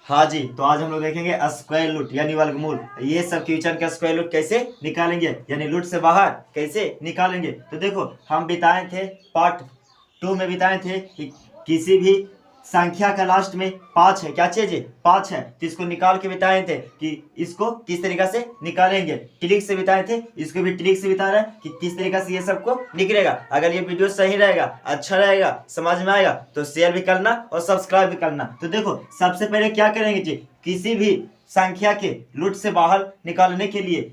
हाँ जी, तो आज हम लोग देखेंगे स्क्वायर रूट यानी वर्गमूल। ये सब क्वेश्चन का स्क्वायर रूट कैसे निकालेंगे यानी रूट से बाहर कैसे निकालेंगे। तो देखो हम बिताए थे पार्ट 2 में बिताए थे कि किसी भी संख्या का लास्ट में 5 है, क्या चीज है 5 है, तो इसको निकाल के बिताए थे कि इसको किस तरीका से निकालेंगे। ट्रिक से बिताए थे, इसको भी ट्रिक से बता रहे हैं कि किस तरीका से ये सबको निकलेगा। अगर ये वीडियो सही रहेगा, अच्छा रहेगा, समझ में आएगा तो शेयर भी करना और सब्सक्राइब भी करना। तो देखो सबसे पहले क्या करेंगे जी, किसी भी संख्या के रूट से बाहर निकालने के लिए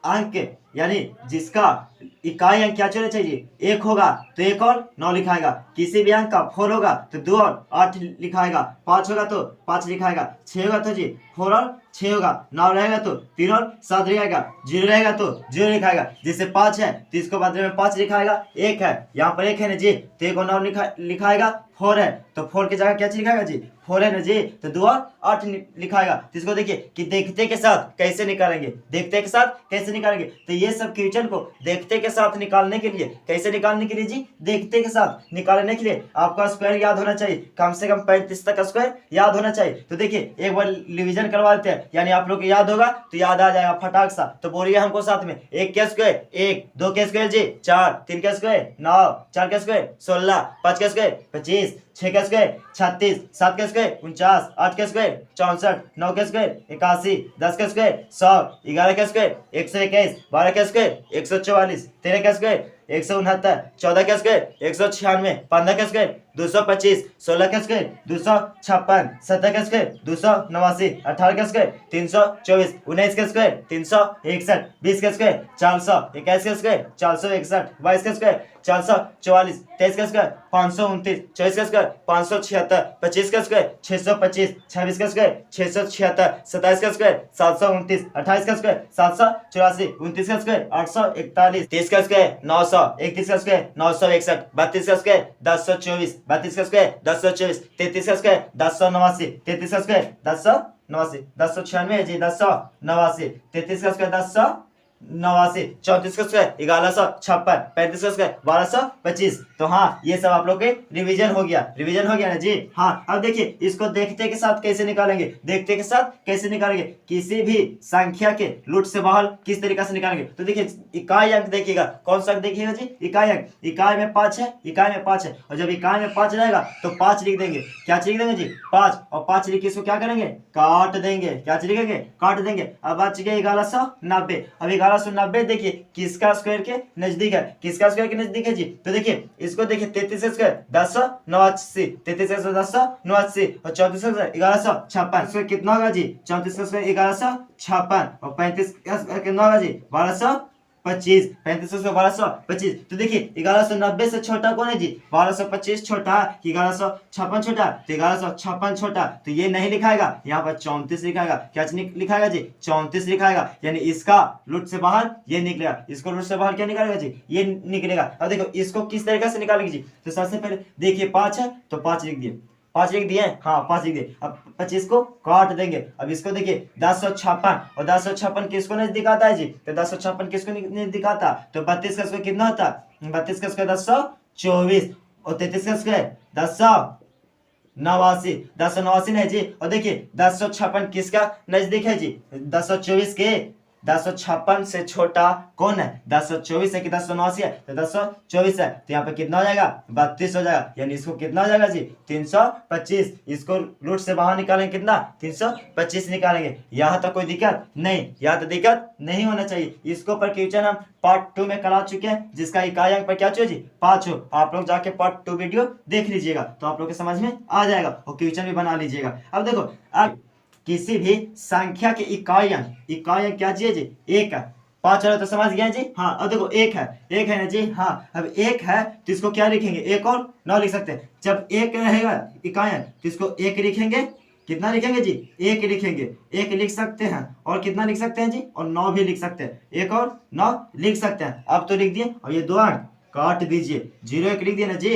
अंक यानी जिसका इकाई अंक क्या होना चाहिए, 1 होगा तो 1 और 9 लिखाएगा। किसी भी अंक का 4 होगा तो 2 और 8 लिखाएगा। 5 होगा तो 5 लिखाएगा। 6 होगा तो जी 4 और 6 होगा। 9 रहेगा तो 3 और 7 लिखाएगा। 0 रहेगा तो 0 लिखाएगा। जैसे 5 है तो इसको बदले में 5 लिखाएगा। 1 है, यहाँ पर 1 है ना जी, तो 1 और 9 लिखाएगा। 4 है तो 4 की जगह क्या चीज लिखाएगा जी, 4 है ना जी, तो 2 और 8 लिखाएगा। तो इसको देखिए कि देखते के साथ कैसे निकालेंगे, देखते के साथ कैसे निकालेंगे। तो ये सब क्वेश्चन को देखते के साथ निकालने के लिए, कैसे निकालने के लिए जी, देखते के साथ निकालने के लिए आपका स्क्वायर याद होना चाहिए, कम से कम 35 तक का स्क्वायर याद होना चाहिए। तो देखिए एक बार रिवीजन करवा देते हैं, यानी आप लोग को याद होगा तो याद आ जाएगा फटाक सा। तो बोलिए हमको साथ में, 1 के स्क्वायर 1, 2 के स्क्वायर जी 4, 3 के स्क्वायर 9, 4 के स्क्वायर 16, 5 के स्क्वायर 25, 6 के स्क्वायर 36, 7 के स्क्वायर 49, 8 के स्क्वायर 64, 9 के स्क्वायर 81, 10 के स्क्वायर 100, 11 के स्क्वायर 121, 12 के स्क्वायर 144, 13 के स्क्वायर 169, 14 के स्क्वायर 196, 15 के स्क्वायर 225, 16 के स्क्वायर 256, 17 के स्क्वायर 289, 18 के स्क्वायर 324, 19 के स्क्वायर 361, 20 के स्क्वायर 400, 21 के स्क्वायर 461, 22 के स्क्वायर 444, 23 के स्क्वायर 529, 24 के स्क्वायर 576, 25 के स्क्वायर 625, 26 के स्क्वायर 676, 27 के स्क्वायर 729, 28 के स्क्वायर 784, 29 के स्क्वायर 841, 30 के स्क्वायर 900, 31 का स्क्वायर 961, 32 का स्क्वायर 1024, 32 का स्क्वायर 1024, 33 का स्क्वायर 1089, 33 का स्क्वायर 1089, 1096 जी 1089, 33 का स्क्वायर 1089, 34 का स्क्वायर 1156, 35 का स्क्वायर 1225। तो हाँ ये सब आप लोग के रिवीजन हो गया, रिवीजन हो गया ना जी। हाँ अब देखिए इसको देखते के साथ कैसे निकालेंगे, देखते के साथ कैसे निकालेंगे। किसी भी संख्या के रूट से बाहर किस तरीके से निकालेंगे। तो देखिए इकाई अंक देखिएगा, कौन सा अंक देखिएगा जी, इकाई अंक। इकाई में 5 है, इकाई में 5 है, और जब इकाई में 5 रहेगा तो 5 लिख देंगे। क्या लिख देंगे जी 5, और 5 लिख के इसको क्या करेंगे, काट देंगे। क्या लिखेंगे, काट देंगे। अब बच गया 1190। अब 1190 देखिए किसका स्क्वायर के नजदीक है, किसका स्क्वायर के नजदीक है जी। तो देखिए इसको देखिए 33 का स्क्वायर 1089, 33 का स्क्वायर 1089, और 34 का स्क्वायर 1156। स्क्वायर कितना होगा जी, 34 का स्क्वायर 1156, और 35 का स्क्वायर कितना होगा जी 1225, 35 का 1225। तो देखिए 1190 से छोटा कौन है जी, 1225 छोटा कि 1156 छोटा, तो 1156 छोटा, तो ये नहीं लिखाएगा, यहाँ पर 34 लिखाएगा। क्या लिखाएगा जी 34 लिखाएगा, यानी इसका रूट से बाहर ये निकलेगा। इसको रूट से बाहर क्या निकालेगा जी, ये निकलेगा। अब देखो इसको किस तरीके से निकालेंगे जी। तो सबसे पहले देखिए 5 है तो 5 लिख दिए, 5 लिख दिए, हाँ 5 लिख दिए। अब 25 को काट देंगे। अब इसको देखिए 1056, और 1056 किसको नजदीक आता है जी, तो 1056 किसको नजदीक आता, तो 32 का स्क्वायर कितना होता है, 32 का स्क्वायर 1024, और 33 का स्क्वायर 1089, 1089 है जी। और देखिए 1056 किसका नजदीक है जी, 1024 के। 1056 से छोटा कौन है, 1024 है कि 1089 है, तो 1024 है, तो यहाँ पे कितना हो जाएगा 32 हो जाएगा, यानी इसको कितना हो जाएगा जी 325। इसको रूट से बाहर निकालेंगे कितना, 325 निकालेंगे। यहाँ तक कोई दिक्कत नहीं, यहाँ तो दिक्कत नहीं होना चाहिए। इसको पर क्वेश्चन हम पार्ट 2 में करा चुके हैं, जिसका इकाई अंक पर क्या चाहिए जी 5 हो। आप लोग जाके पार्ट 2 वीडियो देख लीजिएगा तो आप लोग के समझ में आ जाएगा, और क्वेश्चन भी बना लीजिएगा। अब देखो अब किसी भी संख्या के इकाई अंक क्या चाहिए जी 1 है। 5 वाला तो समझ गया जी। हाँ अब देखो 1 है, 1 है ना जी। हाँ अब 1 है तो इसको क्या लिखेंगे, 1 और 9 लिख सकते हैं। जब 1 रहेगा इकाई अंक तो इसको 1 लिखेंगे। कितना लिखेंगे जी 1 लिखेंगे, 1 लिख सकते हैं, और कितना लिख सकते हैं जी, और 9 भी लिख सकते हैं, 1 और 9 लिख सकते हैं। अब तो लिख दिए, और ये 2 अंक काट दीजिए, 0 1 लिख दिया ना जी।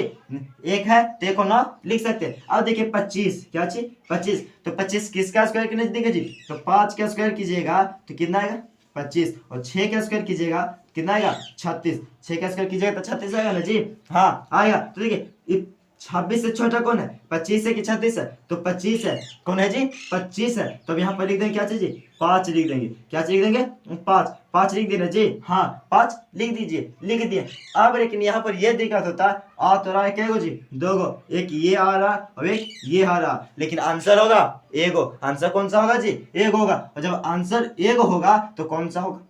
1 है तो 1 और 9 लिख सकते हैं। अब देखिए 25, क्या चीज 25, तो 25 किसका स्क्वायर के नजदीक है जी, तो 5 का स्क्वायर कीजिएगा तो कितना आएगा 25, और 6 का स्क्वायर कीजिएगा कितना आएगा 36, 6 का स्क्वायर कीजिएगा तो 36 आएगा ना जी। हाँ आएगा। तो देखिए 26 से छोटा कौन है? 25 है कि 36 है? तो 25 है। कौन है जी? 25 है। तो अब यहाँ पर लिख देंगे क्या चीज जी? 5 लिख देंगे। क्या चीज लिख देंगे? 5। 5 लिख देना जी। हाँ 5 लिख दीजिए। लिख दिए। अब लेकिन यहाँ पर यह दिक्कत होता है, आ तो रहा है क्या जी? 2 गो, एक ये आ रहा और एक ये आ रहा, लेकिन आंसर होगा एगो। आंसर कौन सा होगा जी? एक होगा। और जब आंसर एक होगा तो कौन सा होगा?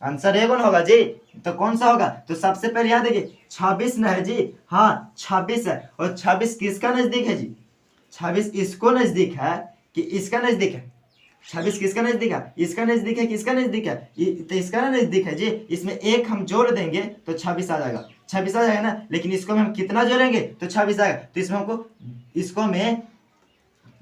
आंसर एक होगा जी। तो कौन सा होगा? तो सबसे पहले यहाँ देखिए 26 न है जी। हाँ 26 है। और 26 किसका नजदीक है जी? 26 इसको नजदीक है कि इसका नजदीक है? 26 किसका नजदीक है? इसका नजदीक है, किसका नजदीक है? तो इसका ना नजदीक है जी। इसमें एक हम जोड़ देंगे तो 26 आ जाएगा। 26 आ जाएगा ना। लेकिन इसको में हम कितना जोड़ेंगे तो 26 आएगा। तो इसमें हमको इसको में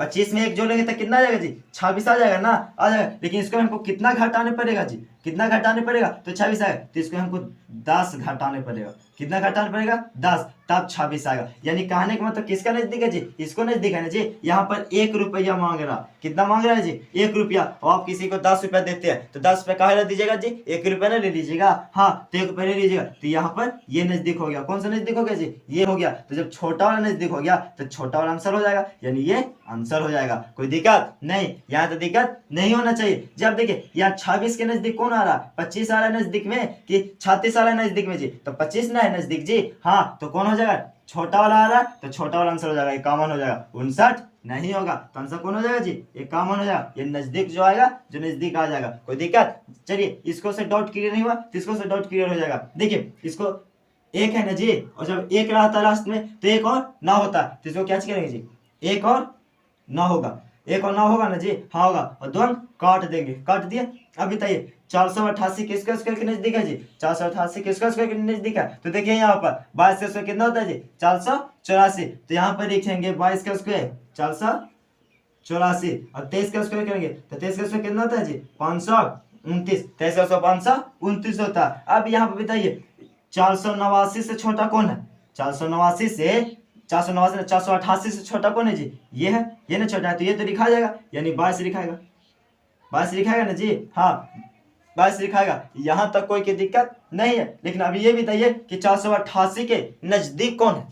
25 में एक जोड़ेंगे तो कितना आ जाएगा जी? 26 आ जाएगा ना। आ जाएगा। लेकिन इसको हमको कितना घटाने पड़ेगा जी? कितना घटाने पड़ेगा? तो 26 आएगा। तो इसको हमको 10 घटाने पड़ेगा। कितना घटाने पड़ेगा? 10, तब 26 आएगा। यानी कहने का मतलब किसका नजदीक है जी? इसको नजदीक है ना जी। यहाँ पर 1 रुपया मांग रहा। कितना मांग रहा है जी? 1 रुपया। और आप किसी को 10 रुपया देते हैं तो 10 रुपया कहा दीजिएगा जी? 1 रुपया ना ले लीजिएगा। हाँ तो 1 रुपया ले लीजिएगा। तो यहाँ पर ये नजदीक हो गया। कौन सा नजदीक हो गया जी? ये हो गया। तो जब छोटा वाला नजदीक हो गया तो छोटा वाला आंसर हो जाएगा, यानी ये आंसर हो जाएगा। कोई दिक्कत नहीं, यहाँ तो दिक्कत नहीं होना चाहिए। जब देखिए यहाँ 26 के नजदीक कौन आ रहा? 25 आ रहा है नजदीक में कि 36 आ रहा है नजदीक में जी? तो 25 ना है नजदीक जी। हाँ तो कौन हो जाएगा? छोटा वाला आ रहा है तो छोटा वाला आंसर हो जाएगा, 51 हो जाएगा। 59 नहीं होगा। तो आंसर कौन हो जाएगा जी? 51 हो जाएगा। ये नजदीक जो आएगा, जो नजदीक आ जाएगा। कोई दिक्कत? चलिए इसको से डाउट क्लियर नहीं हुआ तो इसको से डाउट क्लियर हो जाएगा। देखिए इसको एक है ना जी, और जब एक रहता लास्ट में तो एक और ना होता तो इसको क्या करेंगे जी? एक और ना होगा। एक और ना होगा ना जी? हाँ होगा। और दो अंक काट देंगे। काट दिए। अब बताइए 488 किसका स्क्वायर के नजदीक है जी? 488 किसका स्क्वायर के नजदीक है? तो देखिए यहाँ पर 22 का स्क्वायर कितना होता है जी? 484। तो यहाँ पर लिखेंगे 22 का स्क्वायर 484 और 23 का स्क्वायर करेंगे तो 23 का स्क्वायर कितना होता है जी? 529। 23 का स्क्वायर 529 होता है। अब यहाँ पर बताइए 489 से छोटा कौन है? 489 से 488 से छोटा कौन है जी? ये है। ये ना छोटा है तो ये तो लिखा जाएगा, यानी 22 लिखाएगा। 22 लिखाएगा ना जी? हाँ 22 लिखाएगा। यहाँ तक कोई की दिक्कत नहीं है। लेकिन अभी ये बताइए कि 488 के नजदीक कौन है?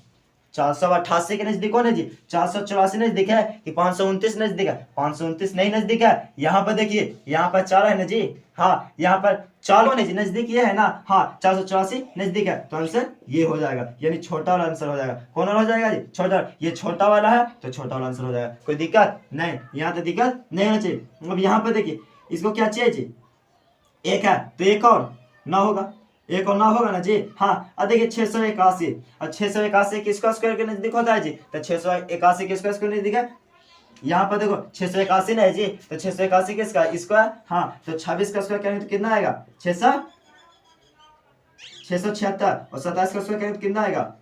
488 के नजदीक कौन है जी? 484 नजदीक है कि 529 नजदीक है? 529 नहीं नजदीक है। यहाँ पर देखिए यहाँ पर 4 है ना जी। हाँ यहाँ पर 4 है जी, नजदीक ये है ना। हाँ 484 नजदीक है तो आंसर ये हो जाएगा, यानी छोटा वाला आंसर हो जाएगा। कौन वाला हो जाएगा जी? छोटा। ये छोटा वाला है तो छोटा वाला आंसर हो जाएगा। कोई दिक्कत नहीं, यहाँ तो दिक्कत नहीं होना चाहिए। अब यहाँ पर देखिए इसको क्या चाहिए जी? एक है तो एक और ना होगा। एक और ना होगा ना जी। हाँ अब देखिए 681 और 681 किसका स्क्वायर के नजदीक होता है जी? तो 681 किसका स्क्वायर नजदीक है? यहाँ पर देखो 681 ना है जी। तो 681 किसका स्क्वायर? हाँ तो 26 का स्क्वायर करेंगे तो कितना आएगा? 676। और 27 का स्क्वायर करेंगे तो कितना आएगा?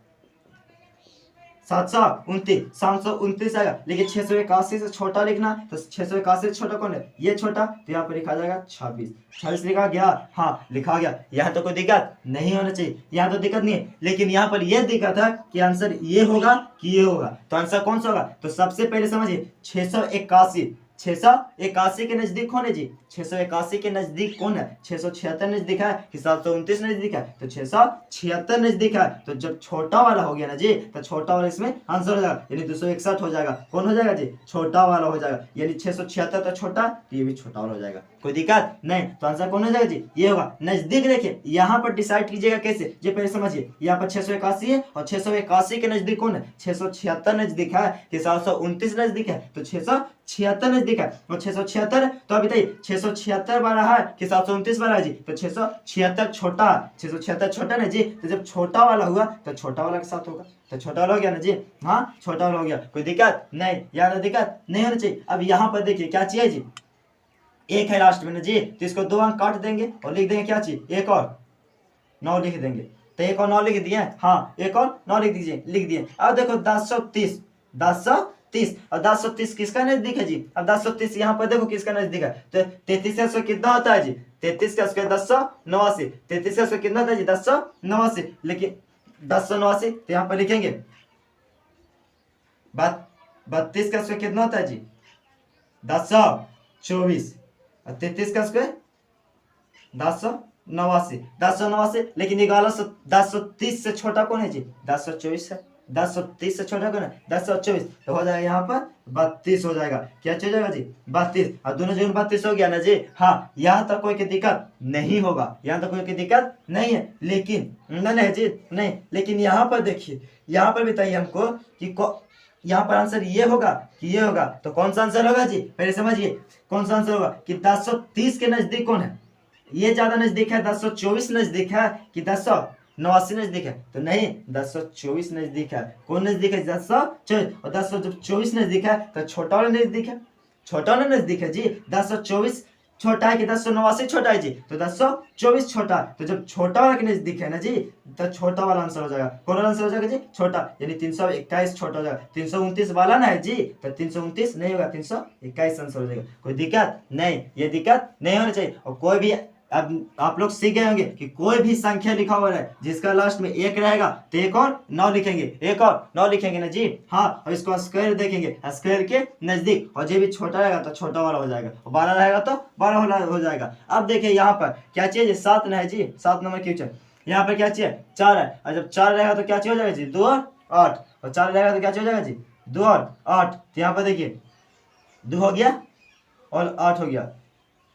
729। 729 आएगा। लेकिन 681 से छोटा लिखना, तो 681 से छोटा कौन है? ये छोटा। तो यहाँ पर लिखा जाएगा 26। 26 लिखा गया। हाँ लिखा गया। यहाँ तो कोई दिक्कत नहीं होना चाहिए। यहाँ तो दिक्कत नहीं है। लेकिन यहाँ पर यह दिक्कत है कि आंसर ये होगा कि ये होगा। तो आंसर कौन सा होगा? तो सबसे पहले समझिए 681 681 के नजदीक कौन है जी? 681 के नजदीक कौन है? 676 नजदीक है कि 729 नजदीक है? तो 676 नजदीक है। तो जब छोटा वाला हो गया ना जी, तो छोटा वाला इसमें आंसर हो जाएगा, यानी 261 हो जाएगा। कौन हो जाएगा जी? छोटा वाला हो जाएगा। यानी 676 तो छोटा, तो ये भी छोटा वाला हो जाएगा। कोई दिक्कत नहीं। तो आंसर कौन हो जाएगा जी? ये होगा। नजदीक देखिए यहाँ पर डिसाइड कीजिएगा कैसे, ये पहले समझिए। यहाँ पर 681 है और 681 के नजदीक कौन है? 676 नजदीक है कि 729 नजदीक है? तो 676 नजदीक है। और 676 तो अभी बताइए 676 बड़ा है कि 729 बड़ा है जी? तो 676 छोटा। 676 छोटा ना जी। तो जब छोटा वाला हुआ तो छोटा वाला के साथ होगा। तो छोटा वाला हो गया ना जी। हाँ छोटा वाला हो गया। कोई दिक्कत नहीं, यहाँ दिक्कत नहीं होनी चाहिए। अब यहाँ पर देखिए क्या चाहिए जी? एक है लास्ट में ना जी। तो इसको 2 अंक काट देंगे और लिख देंगे क्या चीज? एक और 9 लिख देंगे। तो एक और 9 लिख दिए। हाँ एक और 9 लिख दीजिए। लिख दिए। अब देखो 1030 और 1030 किसका नजदीक है जी? अब 1030 यहाँ पर देखो किसका नजदीक है? तो 33 का स्क्वायर कितना होता है जी? 33 का स्क्वायर 1089। 33 का स्क्वायर कितना होता है जी? 1089। लेकिन 1089 तो यहाँ पर लिखेंगे 32 का स्क्वायर कितना होता है जी? 1024। और 33 का स्क्वायर 1089। लेकिन 1030 से छोटा कौन है जी? 1024 है। 1030 से छोटा कौन है 1024, तो हो जाएगा यहाँ पर 32 हो जाएगा। क्या चीज होगा जी 32, और दोनों जगह 32 हो गया ना जी। हाँ, यहाँ तक कोई की दिक्कत नहीं होगा, यहाँ तक कोई की दिक्कत नहीं है। लेकिन नहीं जी नहीं, लेकिन यहाँ पर देखिए, यहाँ पर बताइए हमको कि यहाँ पर आंसर ये होगा कि ये होगा, तो कौन सा आंसर होगा जी, पहले समझिए कौन सा आंसर होगा कि 1030 के नजदीक कौन है, ये ज्यादा नजदीक है 1024 नजदीक है कि 1089 नजदीक है, तो नहीं 1024 नजदीक है। कौन नजदीक है 1024, और 1024 नजदीक है तो छोटा वाला नजदीक है, छोटा वाला नजदीक है जी। 1024 छोटा है कि 1089 छोटा है जी, तो 1024 छोटा, तो जब छोटा वाला के नजदीक है ना जी, तो छोटा वाला आंसर हो जाएगा। कौन वाला आंसर हो जाएगा जी छोटा, यानी 321 छोटा हो जाएगा। 329 वाला ना है जी, तो 329 नहीं होगा, 321 आंसर हो जाएगा। कोई दिक्कत नहीं, ये दिक्कत नहीं होनी चाहिए। और कोई भी, अब आप लोग सीख गए होंगे कि कोई भी संख्या लिखा हुआ है जिसका लास्ट में 1 रहेगा तो एक और 9 लिखेंगे, एक और 9 लिखेंगे ना जी। हाँ, और इसको स्क्वायर देखेंगे, स्क्वायर के नजदीक, और जो भी छोटा रहेगा तो छोटा वाला हो जाएगा, और 12 रहेगा तो 12 वाला हो जाएगा। अब देखिए यहाँ पर क्या चीज है, 7 है जी, 7 नंबर क्वेश्चन। यहाँ पर क्या चीज है 4 है, और जब 4 रहेगा तो क्या चीज हो जाएगा जी 2 और 8, और 4 रहेगा तो क्या चीज हो जाएगा जी 2 और 8। तो यहाँ पर देखिए 2 हो गया और 8 हो गया,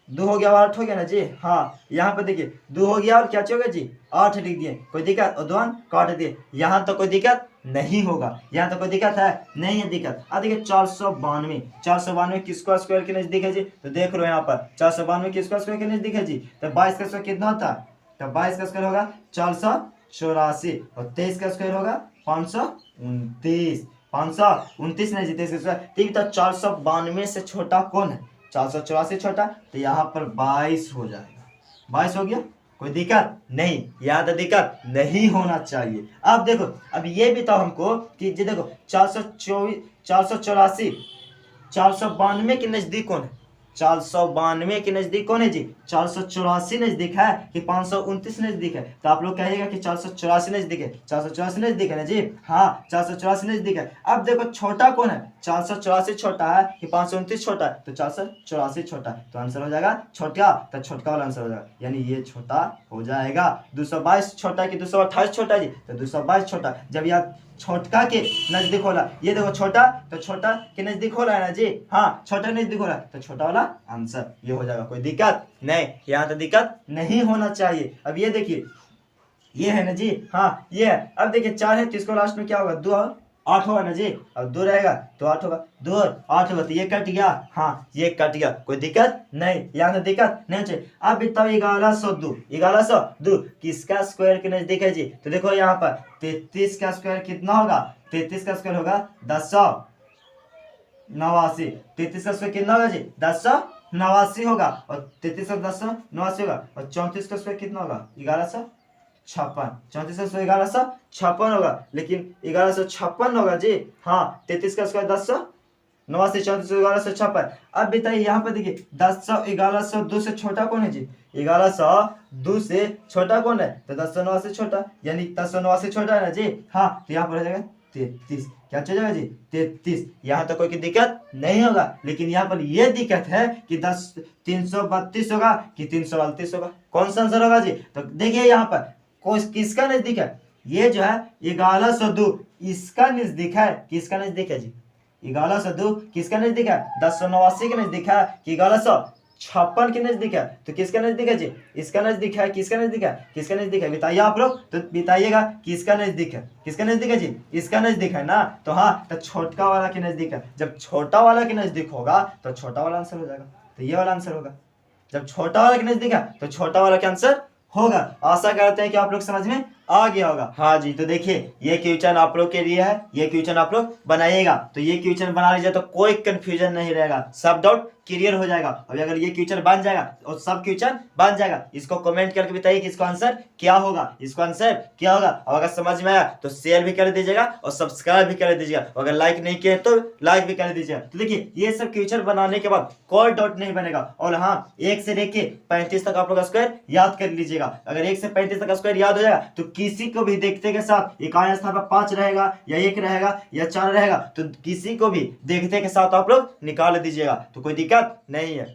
2 हो गया और 8 हो गया ना जी। हाँ, यहाँ पर देखिए 2 हो गया और क्या होगा जी 8 लिख दिए, कोई दिक्कत, और 2 काट दिए, यहाँ तो कोई दिक्कत नहीं होगा, यहाँ तो कोई दिक्कत है नहीं है दिक्कत। अब देखिए 492 किसको स्क्वायर के नजदीक है जी, तो देख लो यहाँ पर 492 किसको स्क्वायर के नजदीक है जी, तो 22 का स्क्वायर कितना होता है, तो 22 का स्क्वायर होगा 484, और 23 का स्क्वायर होगा 529, 529 नहीं जी 23 का स्क्वायर। ठीक, तो 492 से छोटा कौन है, 484 छोटा, तो यहाँ पर 22 हो जाएगा, 22 हो गया, कोई दिक्कत नहीं, यहाँ तो दिक्कत नहीं होना चाहिए। अब देखो, अब ये भी तो हमको कि जी देखो 484 492 के नजदीक कौन है, 492 के नजदीक कौन है जी, 484 नजदीक है कि 529 नजदीक है, तो आप लोग कहिएगा कि 484 नजदीक है, 484 नजदीक है ना जी। हाँ, 484 नजदीक है। अब देखो छोटा कौन है, 484 छोटा है कि 529 छोटा है, तो 484 छोटा है, तो आंसर हो जाएगा छोटा, तो छोटका वाला आंसर हो जाएगा, यानी ये छोटा हो जाएगा। 222 छोटा कि 228 छोटा जी, तो 222 छोटा। जब यह छोटका के नजदीक होला, ये देखो छोटा, तो छोटा के नजदीक हो रहा है ना जी। हाँ, छोटा नजदीक हो रहा है, तो छोटा वाला आंसर ये हो जाएगा, कोई दिक्कत नहीं, यहाँ तो दिक्कत नहीं होना चाहिए। अब ये देखिए, ये है ना जी। हाँ, ये है। अब देखिए 4 है तो इसको लास्ट में क्या होगा 2 और 8 होगा ना जी, अब 2 रहेगा तो 8 होगा, 2 और 8 होगा, तो ये कट गया। हाँ, ये कट गया, कोई दिक्कत नहीं, यहाँ तो दिक्कत नहीं चाहिए। अब बताओ 1102 किसका स्क्वायर के नजदीक है जी, तो देखो यहाँ पर 33 का स्क्वायर कितना होगा, 33 का स्क्वायर होगा 1089, 33 का स्क्वायर कितना होगा जी 1089 होगा, और 33 का 1089 होगा, और 34 का स्क्वायर कितना होगा 1156, 34 का स्क्वायर 1156 होगा, लेकिन 1156 होगा जी। हाँ, 33 का स्क्वायर 1089, 34 1156। अब बताइए यहाँ पर देखिए 1102 से छोटा कौन है जी, 1102 से छोटा कौन है, तो 1089 से छोटा, यानी 1089 से छोटा है ना जी। हाँ, तो यहाँ पर हो जाएगा 33, क्या चल जाएगा जी 33। यहाँ तो कोई की दिक्कत नहीं होगा, लेकिन यहाँ पर यह दिक्कत है कि 332 होगा कि 338 होगा, कौन सा आंसर होगा जी। तो देखिए यहाँ पर कोई किसका नजदीक है, ये जो है 1102 इसका नजदीक है, किसका नजदीक है जी 1102 किसका नजदीक है, 1089 के नजदीक है कि 1156 के नजदीक है, तो किसका नजदीक है जी, इसका नजदीक है, किसका नजदीक है, किसका नजदीक है, बताइए आप लोग, तो बताइएगा किसका नजदीक है, किसका नजदीक है जी, इसका नजदीक है ना। तो हाँ, तो छोटा वाला के नजदीक है, जब छोटा वाला के नजदीक होगा तो छोटा वाला आंसर हो जाएगा, तो ये वाला आंसर होगा। जब छोटा वाला के नजदीक है तो छोटा वाला का आंसर होगा। आशा करते हैं कि आप लोग समझ में आ गया होगा। हाँ जी, तो देखिए ये क्वेश्चन आप लोग के लिए है, ये क्वेश्चन आप लोग बनाइएगा, तो ये क्वेश्चन बना लीजिए तो कोई कंफ्यूजन नहीं रहेगा, सब डाउट क्लियर हो जाएगा। और अगर ये क्वेश्चन बन जाएगा और सब क्वेश्चन बन जाएगा, इसको कमेंट करके बताइए कि इसका आंसर क्या होगा, इसका आंसर क्या होगा। और अगर समझ में आया तो शेयर भी कर दीजिएगा और सब्सक्राइब भी कर दीजिएगा, अगर लाइक नहीं किए तो लाइक भी कर दीजिएगा। तो देखिए ये सब क्वेश्चन बनाने के बाद कोई डाउट नहीं बनेगा। और हाँ, 1 से लेके 35 तक आप लोग स्क्वायर याद कर लीजिएगा। अगर 1 से 35 तक स्क्वायर याद हो जाएगा तो किसी को भी देखते के साथ इकाई स्थान पर 5 रहेगा या 1 रहेगा या 4 रहेगा, तो किसी को भी देखते के साथ आप लोग निकाल दीजिएगा, तो कोई दिक्कत नहीं है।